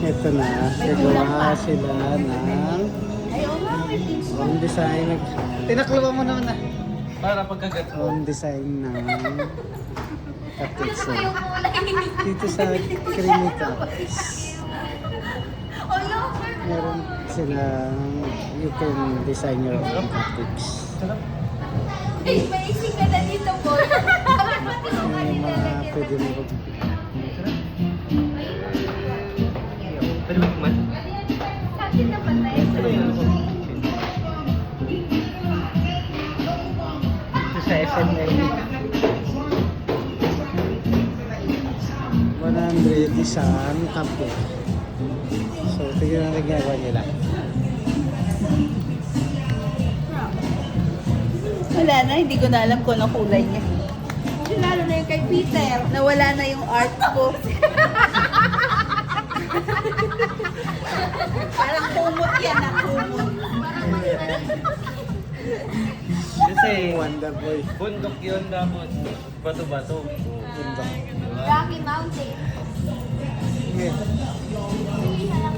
Ito na, gagawa sila ng own design. Tinakluban mo naman na. Para pagkagat mo. Own design ng cupcakes. Dito sa creamy cups. Meron silang, you can design your own cupcakes. Ay, maising ka na dito, boy. May mga pwede mo. Pwede ba kuman? Bakit naman na ito? Ito sa SML. 100 isang cupcake. So, tignan na ginagawa nila. Wala na, hindi ko na alam kung anong kulay niya. Lalo na yung kay Peter. Nawala na yung art ko. Parang kumot yan, kumot. Kasi Wonder Boy. bundok yun tapos bato-bato. Bundok. Rocky Mountain. Ngayon,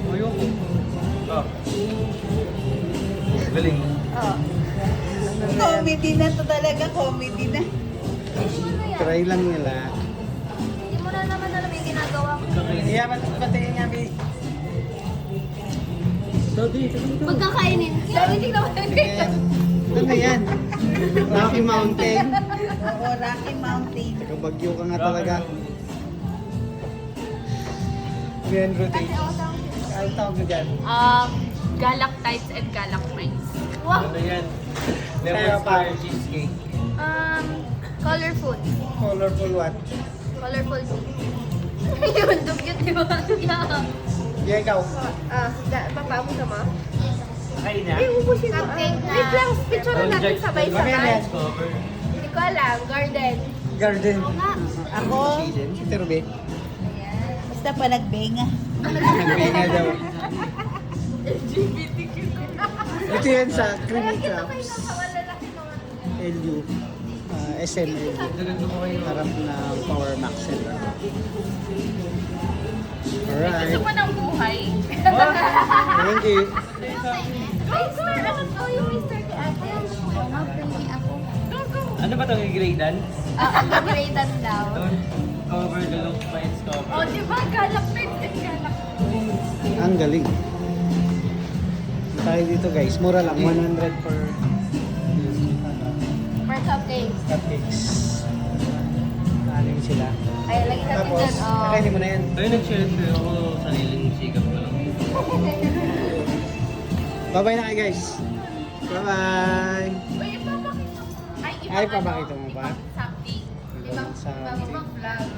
Ayun. Oh. Galing. Oh. Comedy na to talaga, comedy na. Ano yan? try lang nila. Hindi mo na naman alam yung ginagawa ko. Iya, patingin niya, Bi. Pagkakainin. Hindi ko Sige. Ano yan? Rocky Mountain. Oo, Rocky Mountain. Bagyo ka nga talaga. Yan, rotate. Ano tawag mo dyan? Galactites and galacmites. Wow. Ano yan? Kaya Lemon pa. square cheesecake. Colorful. Colorful what? Colorful tea. Yun, dugyot, di ba? Yeah, ikaw. Papa mo sama? Kain na? Ubusin mo. Cupcake na. Wait lang, picture natin Mamaya sabay-sabay. yan. Cover. Hindi ko alam, garden. Garden. Ako? Si Terbe. Basta pa nagbenga. Nagbinga daw. Ito yan sa Creamy Cups. LU. SML. Ganun mo kayo. Harap ng Power Max. Gusto Alright. mo ng buhay? Thank you. Mister, ako yung Mister kay ate. After ni ako. Ano ba itong i-gradean? Upgradean daw. Don't cover the look by its cover. O, di ba? Galactites and galacmites. Ang galing. Tayo dito guys. Mura lang. 100 per Per cupcake. cupcakes. Aling sila. Ay, lagi natin Tapos, dyan. Oh. kakainin mo na yan. Ayun, nag-share ako sariling sikap ko lang. Bye-bye na kayo guys. Bye-bye. Uy, ipapakita mo. Ay, papakita mo ba? Something. Ibang Ibang vlog.